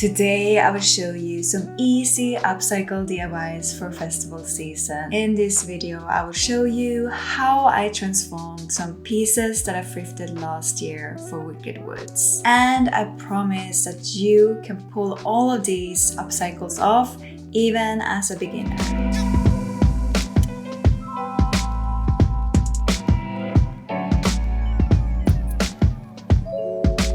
Today I will show you some easy upcycle DIYs for festival season. In this video I will show you how I transformed some pieces that I thrifted last year for Wicked Woods. And I promise that you can pull all of these upcycles off even as a beginner.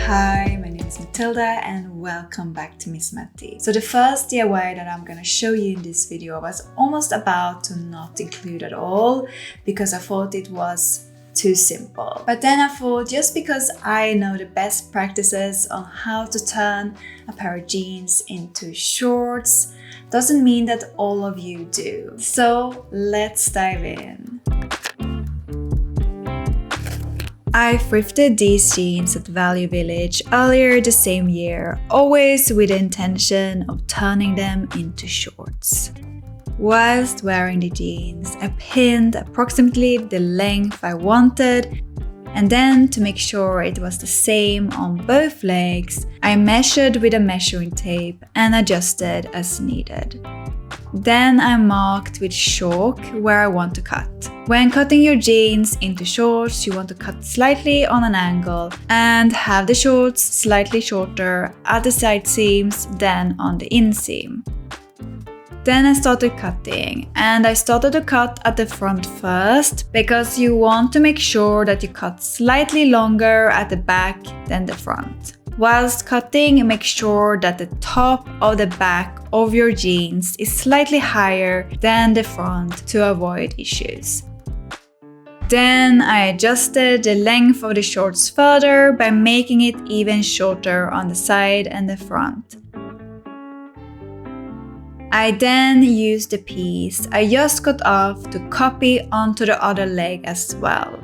Hi, my name is Matilda and welcome back to Miss Matti. So the first DIY that I'm gonna show you in this video was almost about to not include at all because I thought it was too simple. But then I thought just because I know the best practices on how to turn a pair of jeans into shorts doesn't mean that all of you do. So let's dive in. I thrifted these jeans at Value Village earlier the same year, always with the intention of turning them into shorts. Whilst wearing the jeans, I pinned approximately the length I wanted, and then to make sure it was the same on both legs, I measured with a measuring tape and adjusted as needed. Then I marked with chalk where I want to cut. When cutting your jeans into shorts, you want to cut slightly on an angle and have the shorts slightly shorter at the side seams than on the inseam. Then I started cutting, and I started to cut at the front first because you want to make sure that you cut slightly longer at the back than the front. Whilst cutting, make sure that the top of the back of your jeans is slightly higher than the front to avoid issues. Then I adjusted the length of the shorts further by making it even shorter on the side and the front. I then used the piece I just cut off to copy onto the other leg as well.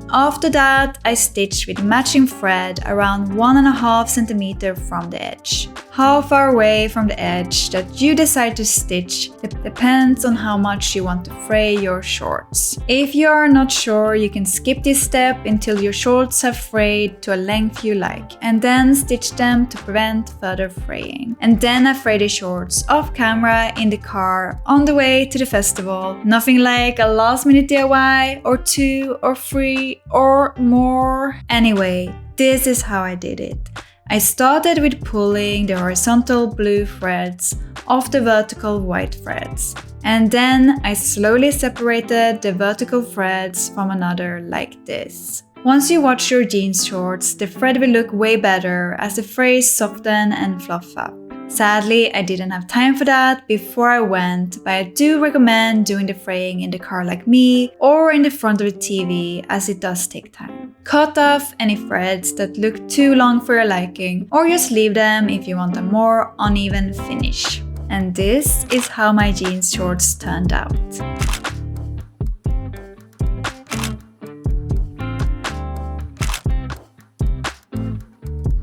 After that, I stitched with matching thread around 1.5 cm from the edge. How far away from the edge that you decide to stitch depends on how much you want to fray your shorts. If you are not sure, you can skip this step until your shorts have frayed to a length you like, and then stitch them to prevent further fraying. And then I fray the shorts off camera in the car on the way to the festival. Nothing like a last minute DIY or 2 or 3 or more. Anyway, this is how I did it. I started with pulling the horizontal blue threads off the vertical white threads, and then I slowly separated the vertical threads from another like this. Once you wash your jeans shorts, the thread will look way better as the frays soften and fluff up. Sadly, I didn't have time for that before I went, but I do recommend doing the fraying in the car like me or in the front of the TV as it does take time. Cut off any threads that look too long for your liking, or just leave them if you want a more uneven finish. And this is how my jeans shorts turned out.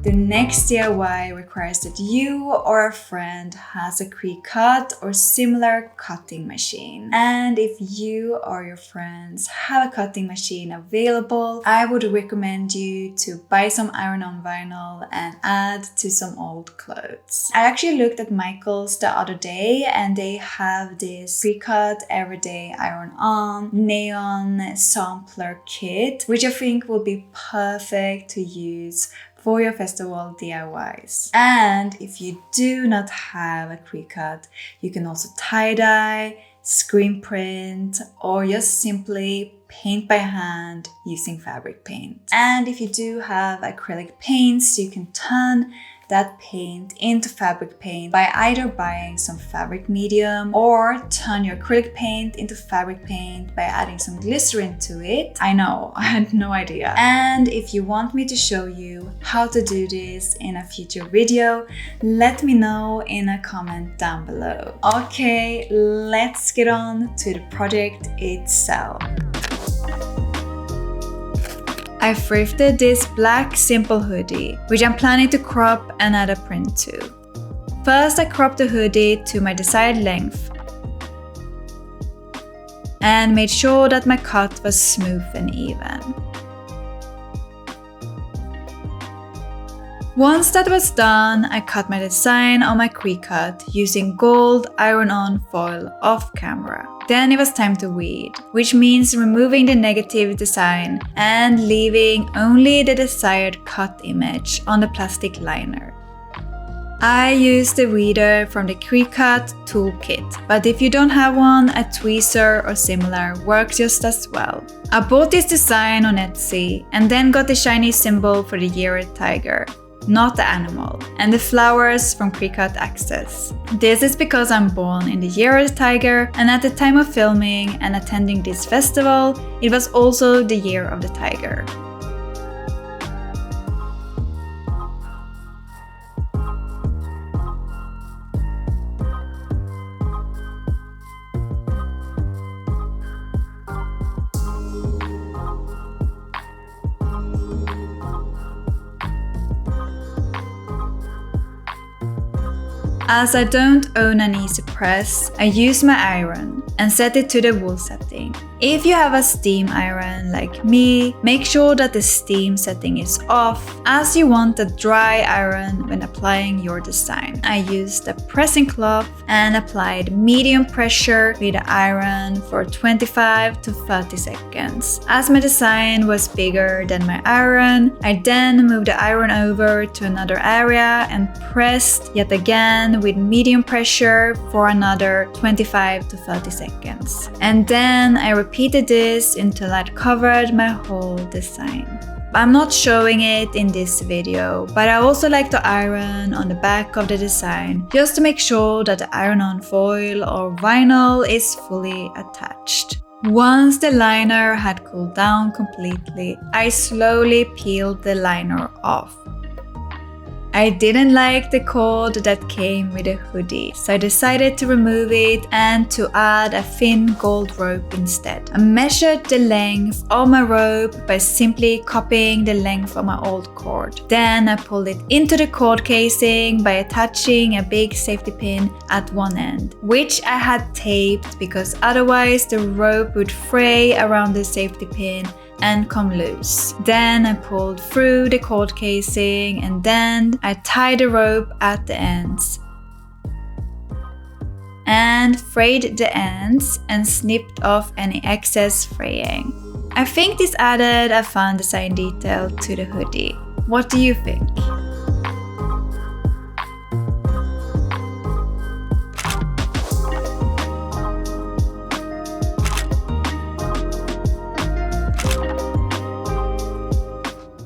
The next DIY requires that you or a friend has a Cricut or similar cutting machine. And if you or your friends have a cutting machine available, I would recommend you to buy some iron-on vinyl and add to some old clothes. I actually looked at Michael's the other day and they have this Cricut Everyday Iron-On Neon Sampler Kit, which I think will be perfect to use for your festival DIYs. And if you do not have a Cricut, you can also tie-dye, screen print, or just simply paint by hand using fabric paint. And if you do have acrylic paints, you can turn that paint into fabric paint by either buying some fabric medium or turn your acrylic paint into fabric paint by adding some glycerin to it. I know, I had no idea. And if you want me to show you how to do this in a future video, let me know in a comment down below. Okay, let's get on to the project itself. I thrifted this black simple hoodie, which I'm planning to crop and add a print to. First, I cropped the hoodie to my desired length and made sure that my cut was smooth and even. Once that was done, I cut my design on my Cricut using gold iron-on foil off camera. Then it was time to weed, which means removing the negative design and leaving only the desired cut image on the plastic liner. I used the weeder from the Cricut toolkit, but if you don't have one, a tweezer or similar works just as well. I bought this design on Etsy and then got the shiny symbol for the year-red tiger, not the animal, and the flowers from Cricut Access. This is because I'm born in the year of the tiger, and at the time of filming and attending this festival, it was also the year of the tiger. As I don't own an easy press, I use my iron and set it to the wool setting. If you have a steam iron like me, make sure that the steam setting is off, as you want a dry iron when applying your design. I used a pressing cloth and applied medium pressure with the iron for 25 to 30 seconds. As my design was bigger than my iron, I then moved the iron over to another area and pressed yet again with medium pressure for another 25 to 30 seconds. And then I repeated this until I'd covered my whole design. I'm not showing it in this video, but I also like to iron on the back of the design just to make sure that the iron-on foil or vinyl is fully attached. Once the liner had cooled down completely, I slowly peeled the liner off. I didn't like the cord that came with the hoodie, so I decided to remove it and to add a thin gold rope instead. I measured the length of my rope by simply copying the length of my old cord. Then I pulled it into the cord casing by attaching a big safety pin at one end, which I had taped because otherwise the rope would fray around the safety pin and come loose. Then I pulled through the cord casing and then I tied the rope at the ends and frayed the ends and snipped off any excess fraying. I think this added a fun design detail to the hoodie. What do you think?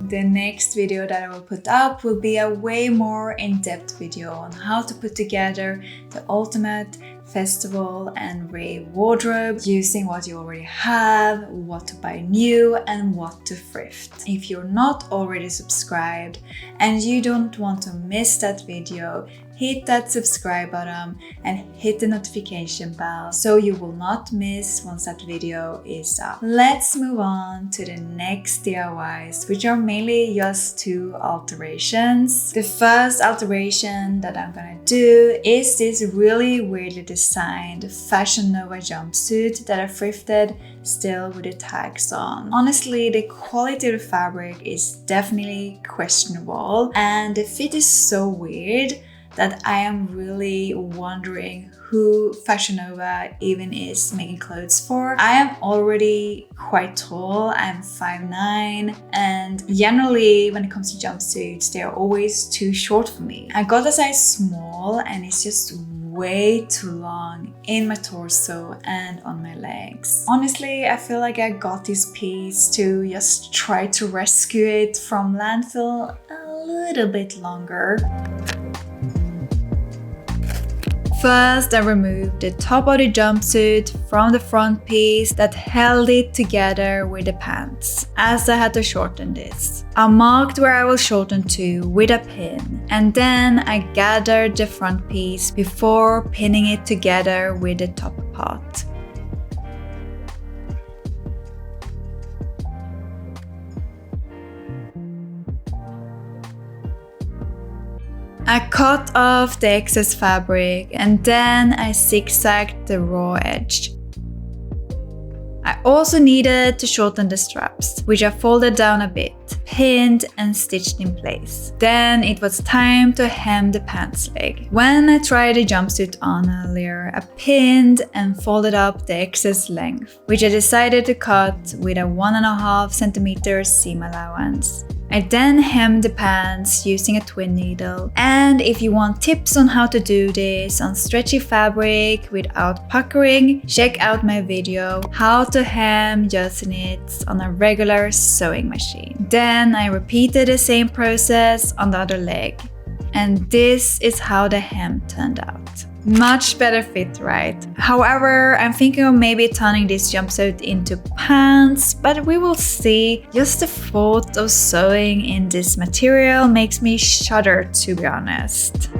The next video that I will put up will be a way more in-depth video on how to put together the ultimate festival and rave wardrobe using what you already have, what to buy new, and what to thrift. If you're not already subscribed and you don't want to miss that video, hit that subscribe button and hit the notification bell so you will not miss once that video is up. Let's move on to the next DIYs, which are mainly just 2 alterations. The first alteration that I'm gonna do is this really weirdly designed Fashion Nova jumpsuit that I thrifted, still with the tags on. Honestly, the quality of the fabric is definitely questionable and the fit is so weird that I am really wondering who Fashion Nova even is making clothes for. I am already quite tall, I'm 5'9", and generally when it comes to jumpsuits, they are always too short for me. I got a size small and it's just way too long in my torso and on my legs. Honestly, I feel like I got this piece to just try to rescue it from landfill a little bit longer. First, I removed the top of the jumpsuit from the front piece that held it together with the pants, as I had to shorten this. I marked where I will shorten to with a pin, and then I gathered the front piece before pinning it together with the top part. I cut off the excess fabric and then I zigzagged the raw edge. I also needed to shorten the straps, which I folded down a bit. pinned and stitched in place. Then it was time to hem the pants leg. When I tried the jumpsuit on earlier, I pinned and folded up the excess length, which I decided to cut with a 1.5 cm seam allowance. I then hemmed the pants using a twin needle, and if you want tips on how to do this on stretchy fabric without puckering, check out my video how to hem just knits on a regular sewing machine. Then I repeated the same process on the other leg, and this is how the hem turned out. Much better fit, right? However, I'm thinking of maybe turning this jumpsuit into pants, but we will see. Just the thought of sewing in this material makes me shudder, to be honest.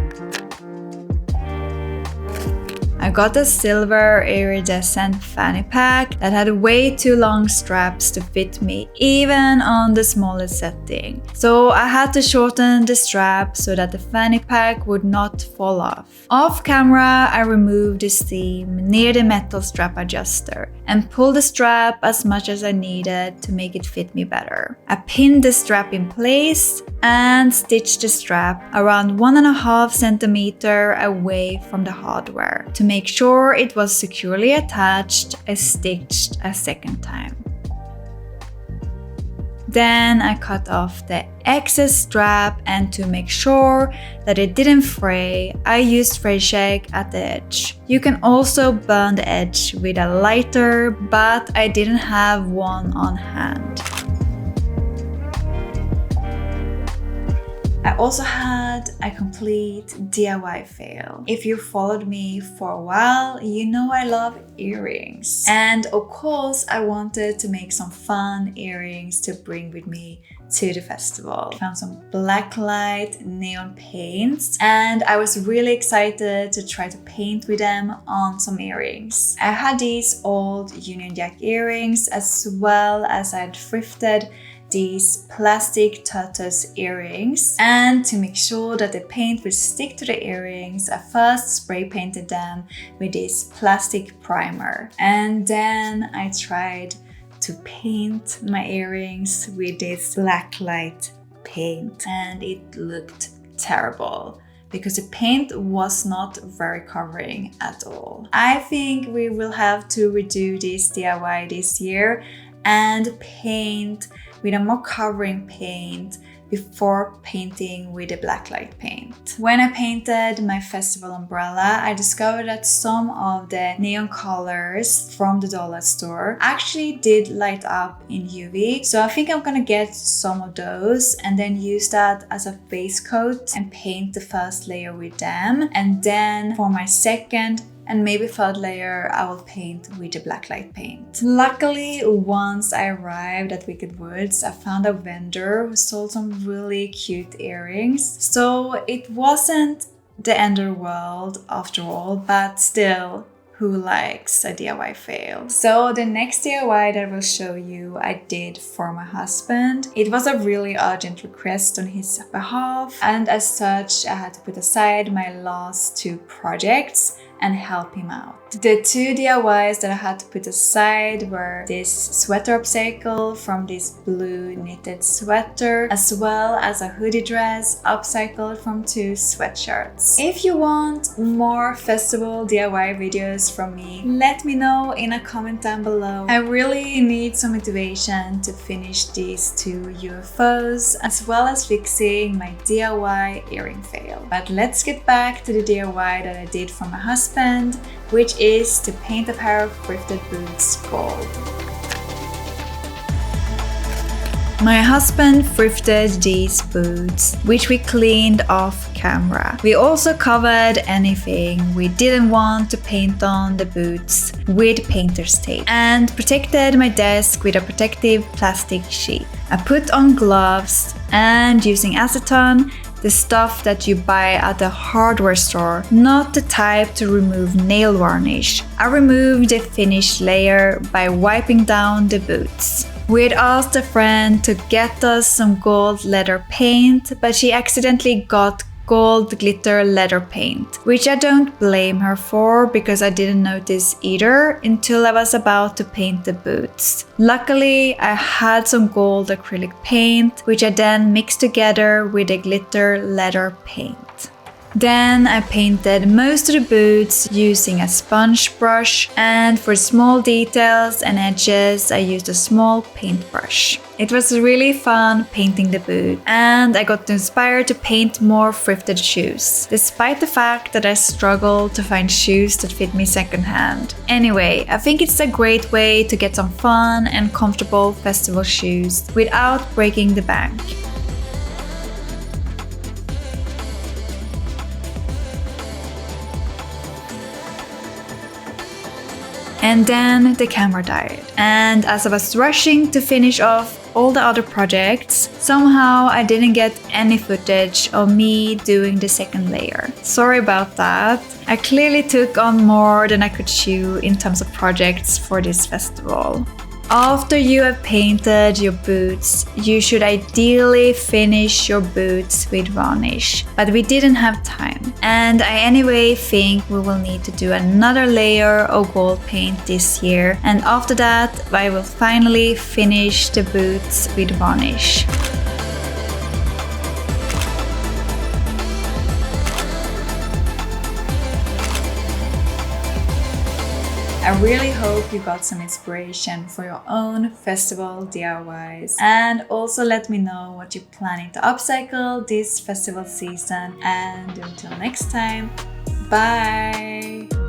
I got a silver iridescent fanny pack that had way too long straps to fit me even on the smallest setting. So I had to shorten the strap so that the fanny pack would not fall off. Off camera, I removed the seam near the metal strap adjuster and pulled the strap as much as I needed to make it fit me better. I pinned the strap in place and stitched the strap around 1.5 cm away from the hardware. To make sure it was securely attached, I stitched a second time. Then I cut off the excess strap, and to make sure that it didn't fray, I used fray check at the edge. You can also burn the edge with a lighter, but I didn't have one on hand. I also had a complete DIY fail. If you followed me for a while, you know I love earrings. And of course, I wanted to make some fun earrings to bring with me to the festival. I found some blacklight neon paints, and I was really excited to try to paint with them on some earrings. I had these old Union Jack earrings, as well as I had thrifted these plastic tortoise earrings, and to make sure that the paint would stick to the earrings, I first spray painted them with this plastic primer, and then I tried to paint my earrings with this blacklight paint, and it looked terrible because the paint was not very covering at all. I think we will have to redo this DIY this year and paint with a more covering paint before painting with the blacklight paint. When I painted my festival umbrella, I discovered that some of the neon colors from the dollar store actually did light up in UV. So I think I'm gonna get some of those and then use that as a base coat and paint the first layer with them. And then for my second and maybe third layer, I will paint with the blacklight paint. Luckily, once I arrived at Wicked Woods, I found a vendor who sold some really cute earrings. So it wasn't the end of the world after all, but still, who likes a DIY fail? So the next DIY that I will show you, I did for my husband. It was a really urgent request on his behalf, and as such, I had to put aside my last 2 projects and help him out. The 2 DIYs that I had to put aside were this sweater upcycle from this blue knitted sweater, as well as a hoodie dress upcycled from 2 sweatshirts. If you want more festival DIY videos from me, let me know in a comment down below. I really need some motivation to finish these 2 UFOs, as well as fixing my DIY earring fail. But let's get back to the DIY that I did for my husband, which is to paint a pair of thrifted boots gold. My husband thrifted these boots, which we cleaned off camera. We also covered anything we didn't want to paint on the boots with painter's tape and protected my desk with a protective plastic sheet. I put on gloves and using acetone, the stuff that you buy at the hardware store, not the type to remove nail varnish. I removed the finished layer by wiping down the boots. We had asked a friend to get us some gold leather paint, but she accidentally got gold glitter leather paint, which I don't blame her for because I didn't notice either until I was about to paint the boots. Luckily, I had some gold acrylic paint, which I then mixed together with the glitter leather paint. Then I painted most of the boots using a sponge brush, and for small details and edges I used a small paintbrush. It was really fun painting the boot, and I got inspired to paint more thrifted shoes, despite the fact that I struggled to find shoes that fit me secondhand. Anyway, I think it's a great way to get some fun and comfortable festival shoes without breaking the bank. And then the camera died. And as I was rushing to finish off all the other projects, somehow I didn't get any footage of me doing the second layer. Sorry about that. I clearly took on more than I could chew in terms of projects for this festival. After you have painted your boots, you should ideally finish your boots with varnish, but we didn't have time. And I anyway think we will need to do another layer of gold paint this year, and after that I will finally finish the boots with varnish. I really hope you got some inspiration for your own festival DIYs, and also let me know what you're planning to upcycle this festival season, and until next time, bye!